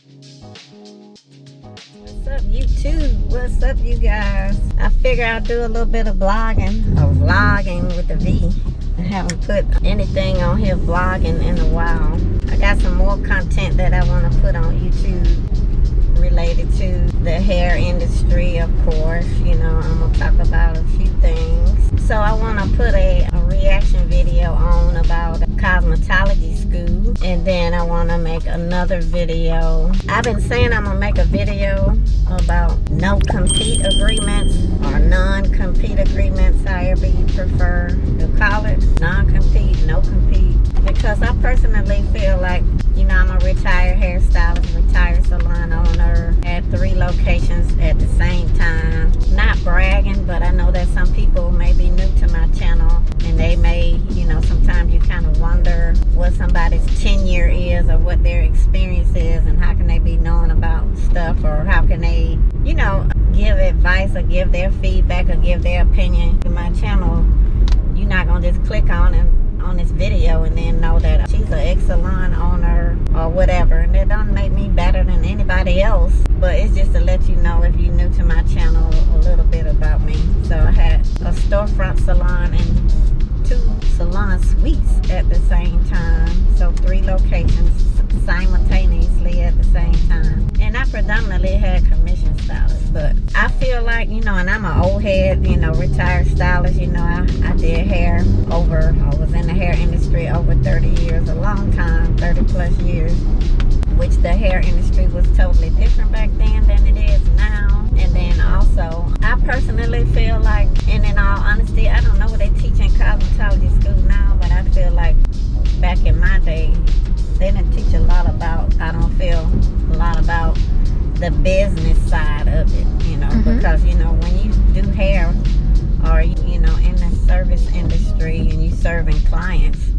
What's up, YouTube? What's up, you guys? I figure I'll do a little bit of blogging, or vlogging with a V. I haven't put anything on here vlogging in a while. I got some more content that I want to put on YouTube related to the hair industry, of course. You know, I'm going to talk about a few things. So I want to put a reaction video on about cosmetology school, and then I want to make another video. I've been saying I'm going to make a video about no compete agreements or non-compete agreements, however you prefer to call it. Non-compete, no compete. Because I personally feel like, you know, I'm a retired hairstylist, retired salon owner at 3 locations at the same time. Not bragging, but I know that some people may be new to my channel, and they may, you know, sometimes you kind of wonder what somebody's tenure is or what their experience is, and how can they be knowing about stuff, or how can they, you know, give advice or give their feedback or give their opinion. In my channel, you're not going to just click on this video and then know that she's an ex-salon owner or whatever, and it don't make me better than anybody else, but it's just to let you know, if you're new to my channel, a little bit about me. So I had a storefront salon and 2 salon suites at the same time, so 3 locations simultaneously at the same time. And I predominantly had commission stylists, but I feel like, you know, and I'm an old head, you know, retired stylist. You know, I did hair I was in the hair industry over 30 years, a long time, 30 plus years, which the hair industry was totally different back then than it is now. And then also, I personally feel like, and in all honesty, I don't know what they teach in cosmetology school now, but I feel like back in my day, they didn't teach a lot about, I don't feel a lot about the business side of it, you know, because, you know, when you do hair, or, you know, in the service industry and you serving clients,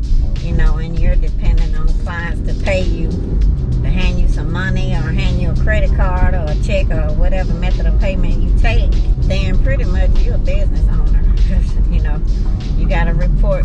you know, and you're dependent on clients to pay you, to hand you some money, or hand you a credit card or a check or whatever method of payment you take, then pretty much you're a business owner. Because, you know, you got to report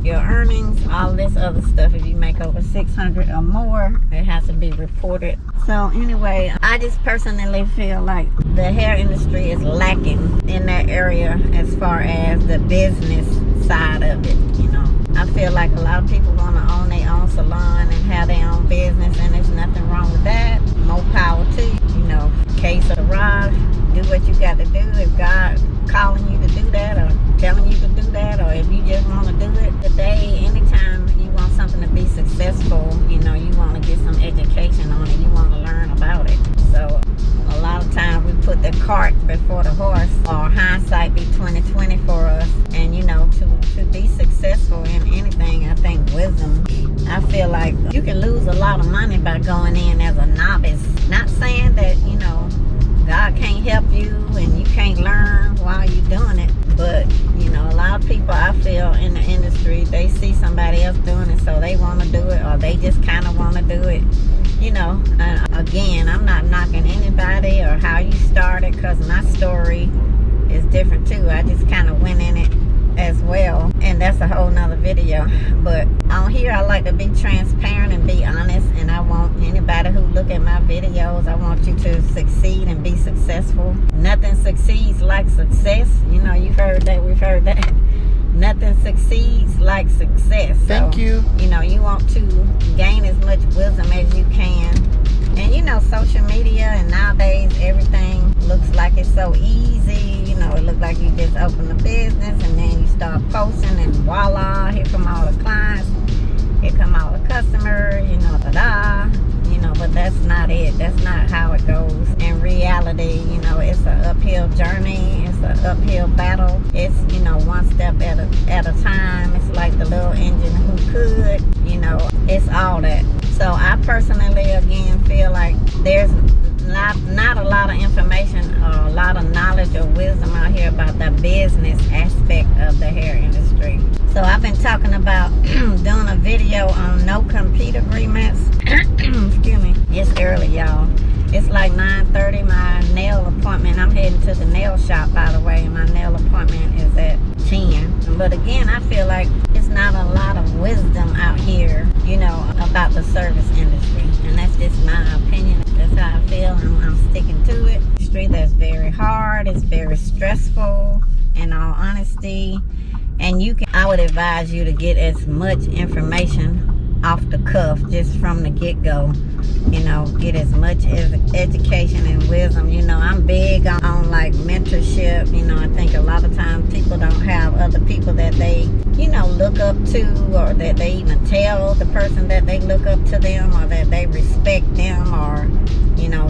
your earnings, all this other stuff. If you make over 600 or more, it has to be reported. So anyway, I just personally feel like the hair industry is lacking in that area as far as the business side of it, you know. I feel like a lot of people want to own their own salon and have their own business, and there's nothing wrong with that. More power to you, you know. Case of the rod, do what you got to do. If God calling you to do that, or telling you to do that, or if you just want to do it today, anytime you want something to be successful, you know, you want to get some education on it, you want to learn about it. So a lot of times we put the cart before the horse, or hindsight be 20/20 for us. And, you know, to be successful in anything, I think wisdom. I feel like you can lose a lot of money by going in as a novice. Not saying that, you know, God can't help you and you can't learn while you're doing it, but, you know, a lot of people, I feel, in the industry, they see somebody else doing it, so they want to do it, or they just kind of want to do it, you know. And again, I'm not knocking anybody or how you started, because my story is different too. I just kind of went in it as well, and that's a whole nother video. But on here, I like to be transparent and be honest, and I want anybody who look at my videos, I want you to succeed and be successful. Nothing succeeds like success. You know, you've heard that, we've heard that. Nothing succeeds like success. Thank you. You know, you want to gain as much wisdom as you can. And, you know, social media, and nowadays everything looks like it's so easy. You know, it looks like you just open a business and then you start posting, and voila, here come all the clients, here come all the customers, you know, ta-da. You know, but that's not it. That's not how it goes. In reality, you know, it's an uphill journey. It's an uphill battle. It's, you know, one step at a time. It's like the little engine who could, you know, it's all that. So I personally, again, feel like there's not a lot of information or a lot of knowledge or wisdom out here about the business aspect of the hair industry. So I've been talking about doing a video on no compete agreements. Excuse me. It's early, y'all. It's like 9:30. My nail appointment, I'm heading to the nail shop, by the way. My nail appointment is at 10. But again, I feel like it's not a lot of wisdom out here, you know, about the service industry. And that's just my opinion. honesty. And I would advise you to get as much information off the cuff, just from the get-go. Get as much as education and wisdom. I'm big on like mentorship. I think a lot of times people don't have other people that they look up to, or that they even tell the person that they look up to them, or that they respect them, or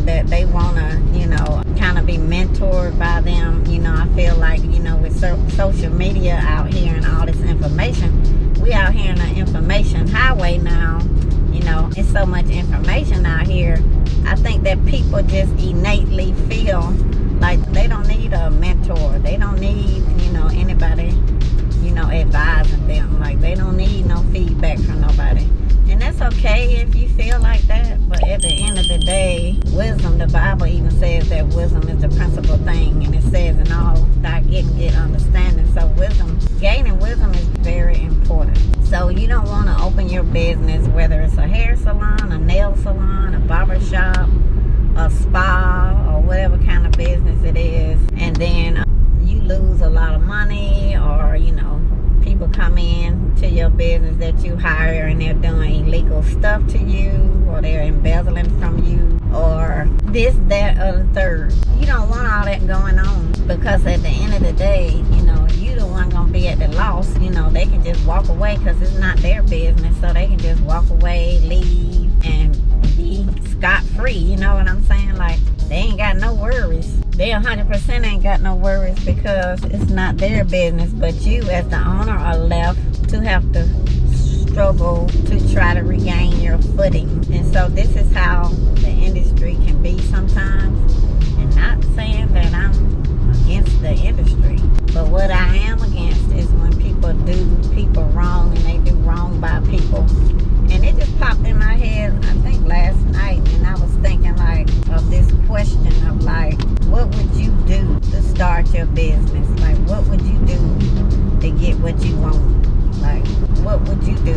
that they want to kind of be mentored by them. I feel like with social media out here and all this information, we out here in the information highway now. It's so much information out here. I think that people just innately feel like they don't need a mentor. They don't need anybody advising them. Like, they don't need no feedback from nobody. And that's okay if you feel like that. But at the end of the day, wisdom, the Bible even says that wisdom is the principal thing. And it says in all thy getting, get understanding. So gaining wisdom is very important. So you don't want to open your business, whether it's a hair salon, a nail salon, a barber shop, a spa, or whatever kind of business it is. And then you lose a lot of money, or people come in to your business that you hire and they're doing illegal stuff to you, or they're embezzling from you, or this, that, or the third. You don't want all that going on, because at the end of the day, you the one gonna be at the loss. They can just walk away because it's not their business, so they can just walk away, leave, and be scot-free. You know what I'm saying? Like, they ain't got no worries. They 100% ain't got no worries, because it's not their business. But you as the owner are left to have to struggle to try to regain your footing. And so this is how the industry can be sometimes. And not saying that I'm against the industry, but what I am against is when people do people wrong, and they do wrong by people. And it just popped in my head, I think last night, and I was thinking like of this question of like, what would you do to start your business? Like, what would you do to get what you want? Like, what would you do?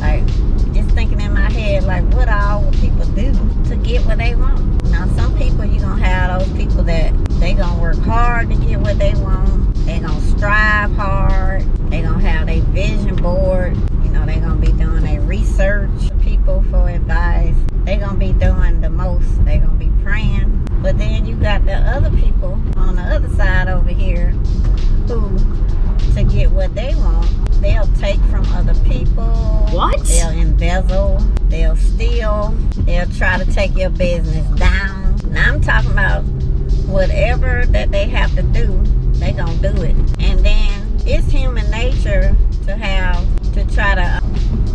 Like, just thinking in my head, like, what all would people do to get what they want? Now, some people, you're going to have those people that they going to work hard to get what they want. They going to strive hard. They going to have their vision board. They going to be doing their research, people for advice. They going to be doing the most. They going to be praying. But then you got the other people on the other side over here who, to get what they want, they'll take from other people. What? They'll embezzle. They'll steal. They'll try to take your business down. Now I'm talking about whatever that they have to do, they gonna do it. And then it's human nature to try to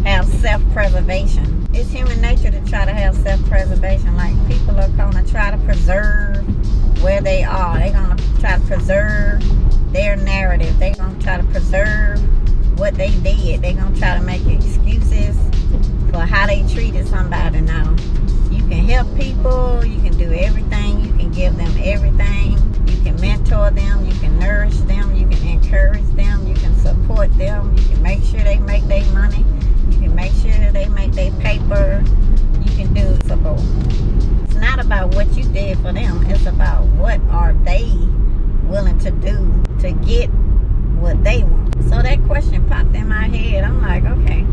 have self-preservation. It's human nature to try to have self-preservation. Like, people are gonna try to preserve where they are. They're gonna try to preserve their narrative. They're gonna try to preserve what they did. They're gonna try to make excuses for how they treated somebody. Now, you can help people, you can do everything, you can give them everything, you can mentor them, you can nourish them, you can encourage them, you can support them, you can make sure they make their money, you can make sure that they make their paper, you can do it. It's not about what you did for them, it's about what are they willing to do to get what they want. So that question popped in my head. I'm like, okay,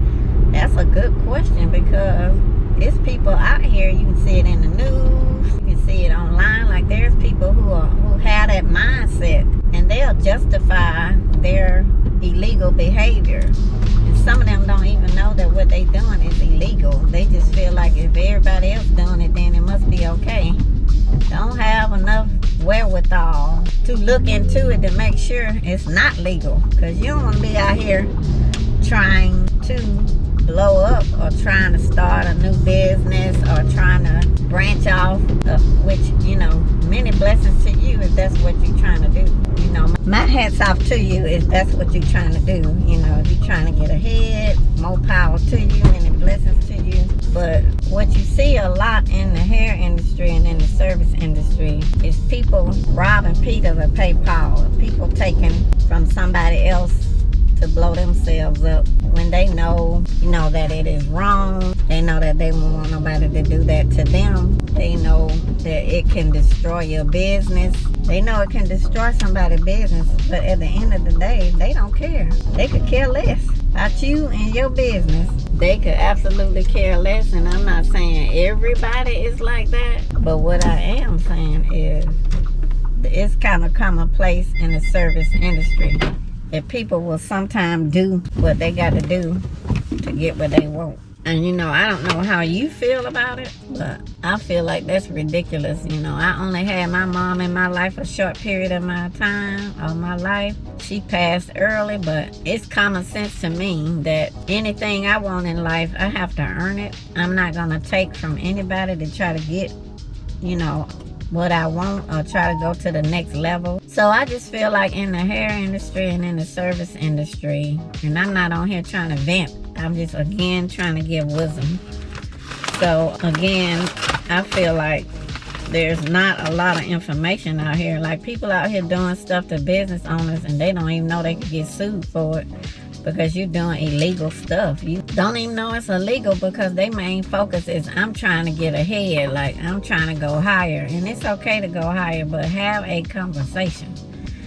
that's a good question, because it's people out here, you can see it in the news, you can see it online. Like, there's people who have that mindset, and they'll justify their illegal behavior. And some of them don't even know that what they doing is illegal. They just feel like if everybody else doing it, then it must be okay. Don't have enough wherewithal to look into it to make sure it's not legal, because you don't want to be out here trying to blow up, or trying to start a new business, or trying to branch off, which, many blessings to you if that's what you're trying to do. My hat's off to you if that's what you're trying to do. If you're trying to get ahead, more power to you, many blessings to you. But what you see a lot in the hair industry and in the service industry is people robbing Peter to pay Paul. People taking from somebody else to blow themselves up when they know, that it is wrong. They know that they won't want nobody to do that to them. They know that it can destroy your business. They know it can destroy somebody's business, but at the end of the day, they don't care. They could care less about you and your business. They could absolutely care less, and I'm not saying everybody is like that, but what I am saying is it's kind of commonplace in the service industry that people will sometimes do what they got to do to get what they want. And I don't know how you feel about it, but I feel like that's ridiculous. I only had my mom in my life a short period of my time, of my life. She passed early, but it's common sense to me that anything I want in life, I have to earn it. I'm not going to take from anybody to try to get, what I want or try to go to the next level. So I just feel like in the hair industry and in the service industry, and I'm not on here trying to vent, I'm just again trying to give wisdom. So again, I feel like there's not a lot of information out here. Like people out here doing stuff to business owners and they don't even know they could get sued for it because you're doing illegal stuff. You don't even know it's illegal because their main focus is I'm trying to get ahead, like I'm trying to go higher. And it's okay to go higher, but have a conversation.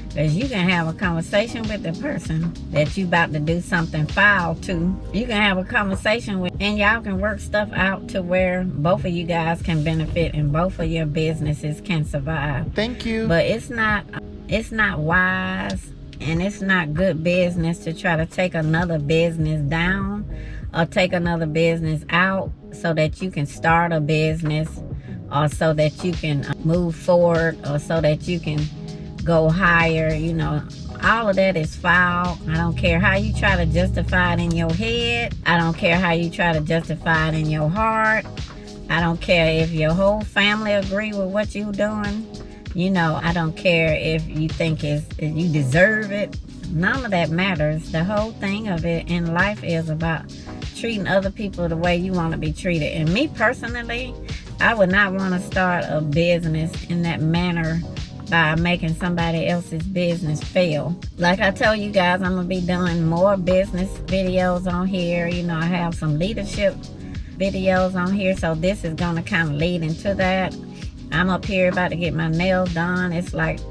Because you can have a conversation with the person that you about to do something foul to. You can have a conversation with, and y'all can work stuff out to where both of you guys can benefit and both of your businesses can survive. Thank you. But it's not wise and it's not good business to try to take another business down or take another business out so that you can start a business or so that you can move forward or so that you can go higher. All of that is foul. I don't care how you try to justify it in your head. I don't care how you try to justify it in your heart. I don't care if your whole family agree with what you're doing. I don't care if you think if you deserve it. None of that matters. The whole thing of it in life is about treating other people the way you want to be treated. And me personally, I would not want to start a business in that manner by making somebody else's business fail. Like I told you guys, I'm going to be doing more business videos on here. I have some leadership videos on here, so this is going to kind of lead into that. I'm up here about to get my nails done. It's like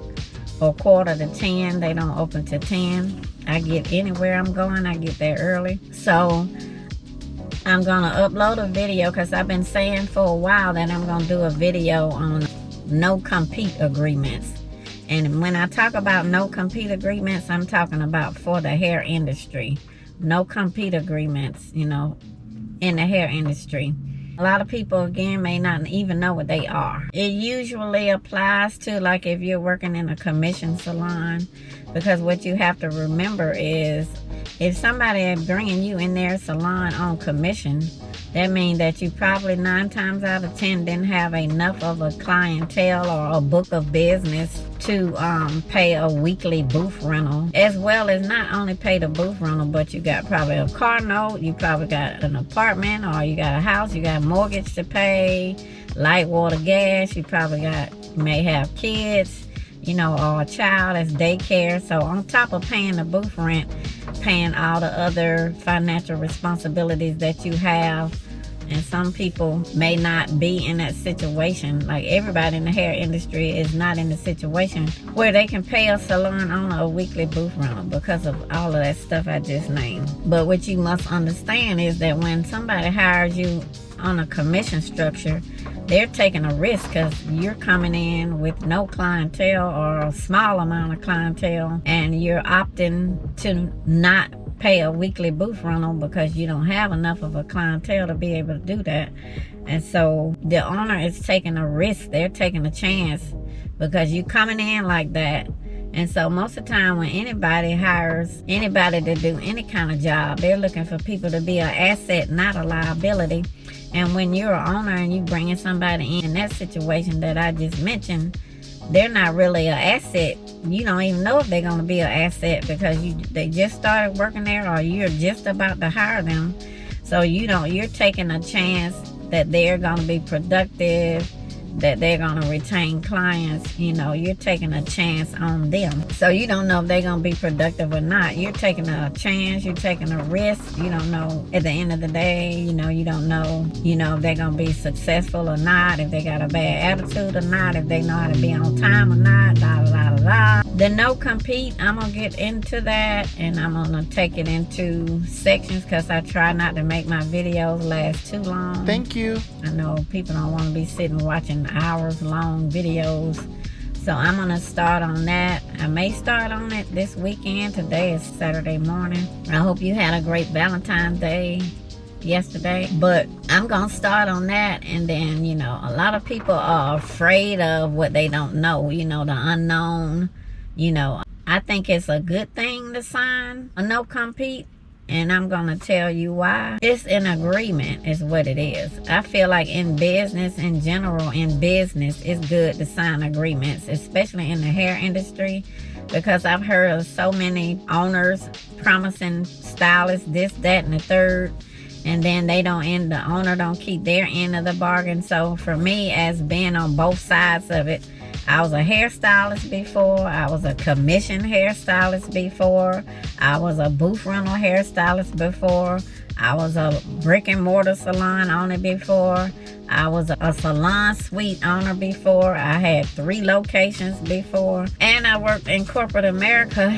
a 9:45. They don't open till 10. I get anywhere I'm going, I get there early. So I'm going to upload a video because I've been saying for a while that I'm going to do a video on no compete agreements. And when I talk about no compete agreements, I'm talking about for the hair industry. No compete agreements, in the hair industry. A lot of people, again, may not even know what they are. It usually applies to, like, if you're working in a commission salon, because what you have to remember is if somebody is bringing you in their salon on commission, that means that you probably 9 times out of 10 didn't have enough of a clientele or a book of business to pay a weekly booth rental, as well as not only pay the booth rental, but you got probably a car note, you probably got an apartment, or you got a house, you got a mortgage to pay, light, water, gas, you may have kids, or a child that's daycare. So on top of paying the booth rent, paying all the other financial responsibilities that you have. And some people may not be in that situation. Like everybody in the hair industry is not in the situation where they can pay a salon owner a weekly booth rental because of all of that stuff I just named. But what you must understand is that when somebody hires you on a commission structure, they're taking a risk because you're coming in with no clientele or a small amount of clientele, and you're opting to not pay a weekly booth rental because you don't have enough of a clientele to be able to do that. And so the owner is taking a risk. They're taking a chance because you're coming in like that. And so most of the time when anybody hires anybody to do any kind of job, they're looking for people to be an asset, not a liability. And when you're an owner and you bringing somebody in that situation that I just mentioned, they're not really an asset. You don't even know if they're going to be an asset because they just started working there or you're just about to hire them. So you're taking a chance that they're going to be productive, that they're going to retain clients, you know, you're taking a chance on them. So you don't know if they're going to be productive or not. You're taking a chance, you're taking a risk. You don't know at the end of the day, you know, you don't know, you know, if they're going to be successful or not, if they got a bad attitude or not, if they know how to be on time or not, la la la la. The no compete, I'm going to get into that, and I'm going to take it into sections because I try not to make my videos last too long. Thank you. I know people don't want to be sitting watching hours long videos. So I'm going to start on that. I may start on it this weekend. Today is Saturday morning. I hope you had a great Valentine's Day yesterday. But I'm going to start on that. And then, you know, a lot of people are afraid of what they don't know. You know, the unknown. You know, I think it's a good thing to sign a no compete. And I'm going to tell you why. It's an agreement is what it is. I feel like in business, in general, in business, it's good to sign agreements, especially in the hair industry, because I've heard of so many owners promising stylists this, that, and the third, and then the owner don't keep their end of the bargain. So for me, as being on both sides of it, I was a hairstylist before. I was a commissioned hairstylist before. I was a booth rental hairstylist before. I was a brick and mortar salon owner before. I was a salon suite owner before. I had 3 locations before. And I worked in corporate America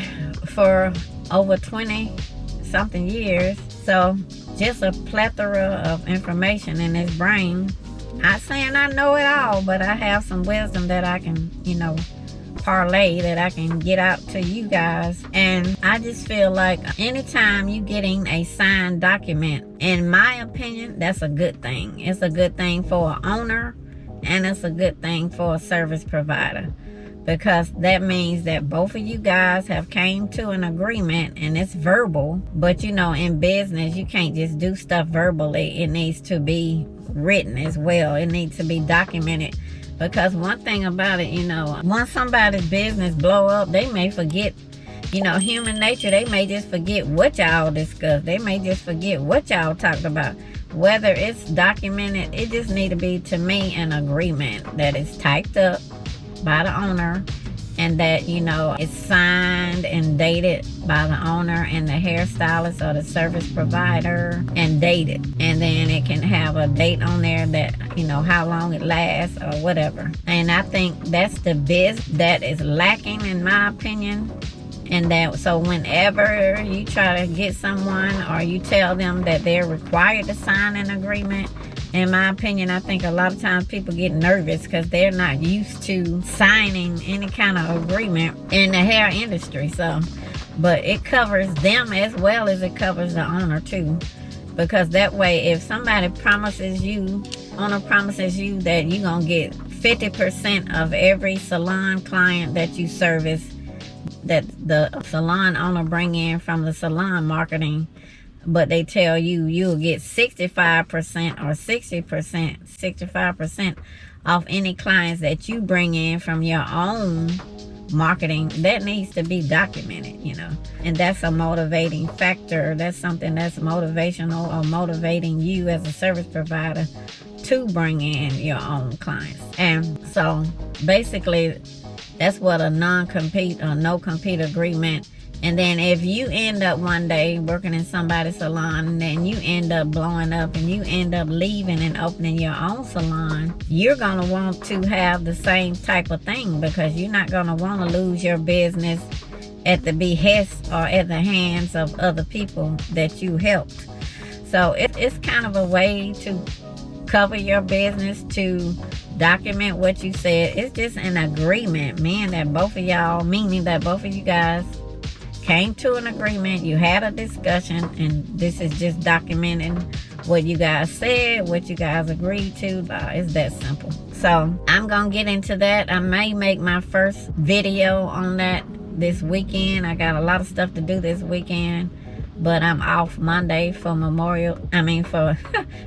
for over 20 something years. So just a plethora of information in his brain. Not saying I know it all, but I have some wisdom that I can, you know, parlay, that I can get out to you guys. And I just feel like anytime you getting a signed document, in my opinion, that's a good thing. It's a good thing for an owner, and it's a good thing for a service provider, because that means that both of you guys have came to an agreement, and it's verbal. But you know, in business, you can't just do stuff verbally. It needs to be written as well. It needs to be documented, because one thing about it, you know, once somebody's business blow up, they may forget, you know, human nature, they may just forget what y'all discussed. They may just forget what y'all talked about. Whether it's documented, it just need to be, to me, an agreement that is typed up by the owner, and that, you know, it's signed and dated by the owner and the hairstylist or the service provider, and dated. And then it can have a date on there that, you know, how long it lasts or whatever. And I think that's the biz that is lacking, in my opinion. And that, so whenever you try to get someone, or you tell them that they're required to sign an agreement, in my opinion, I think a lot of times people get nervous because they're not used to signing any kind of agreement in the hair industry. So, but it covers them as well as it covers the owner too. Because that way, if somebody promises you, owner promises you that you're going to get 50% of every salon client that you service, that the salon owner bring in from the salon marketing, but they tell you you'll get 65% or 60%, 65% off any clients that you bring in from your own marketing, that needs to be documented, you know. And that's a motivating factor. That's something that's motivational, or motivating you as a service provider to bring in your own clients. And so basically, that's what a non-compete or no-compete agreement. And then if you end up one day working in somebody's salon, and then you end up blowing up and you end up leaving and opening your own salon, you're going to want to have the same type of thing, because you're not going to want to lose your business at the behest or at the hands of other people that you helped. So it's kind of a way to cover your business, to document what you said. It's just an agreement, man, that both of y'all, meaning that both of you guys came to an agreement, you had a discussion, and this is just documenting what you guys said, what you guys agreed to. It's that simple. So I'm gonna get into that. I may make my first video on that this weekend. I got a lot of stuff to do this weekend, but I'm off Monday for for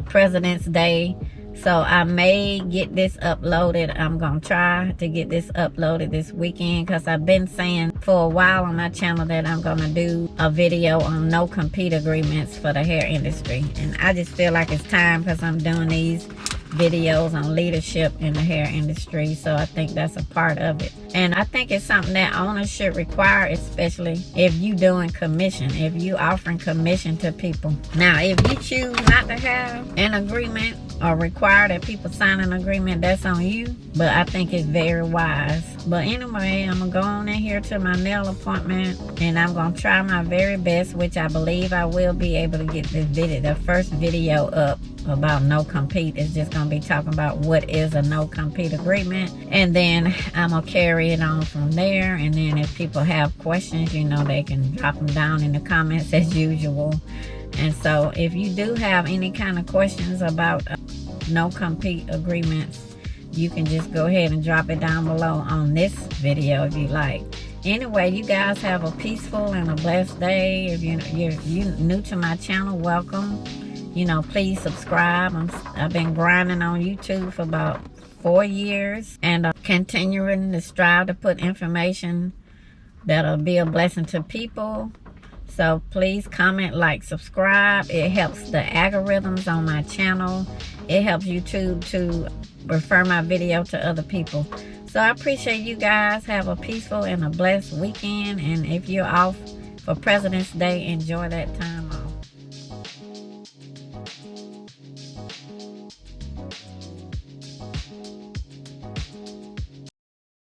President's Day. So I may get this uploaded. I'm going to try to get this uploaded this weekend, because I've been saying for a while on my channel that I'm going to do a video on no compete agreements for the hair industry. And I just feel like it's time, because I'm doing these videos on leadership in the hair industry. So I think that's a part of it. And I think it's something that owners should require, especially if you doing commission, if you offering commission to people. Now, if you choose not to have an agreement or require that people sign an agreement, that's on you. But I think it's very wise. But anyway, I'm going to go on in here to my nail appointment, and I'm going to try my very best, which I believe I will be able to get this video, the first video up about no compete. Is just going to be talking about what is a no compete agreement, and then I'm going to carry it on from there. And then if people have questions, you know, they can drop them down in the comments as usual. And so if you do have any kind of questions about no compete agreements, you can just go ahead and drop it down below on this video if you like. Anyway, you guys have a peaceful and a blessed day. If you're new to my channel, welcome. You know, please subscribe. I've been grinding on YouTube for about 4 years, and continuing to strive to put information that'll be a blessing to people. So please comment, like, subscribe. It helps the algorithms on my channel. It helps YouTube to refer my video to other people. So I appreciate you guys. Have a peaceful and a blessed weekend. And if you're off for President's Day, enjoy that time.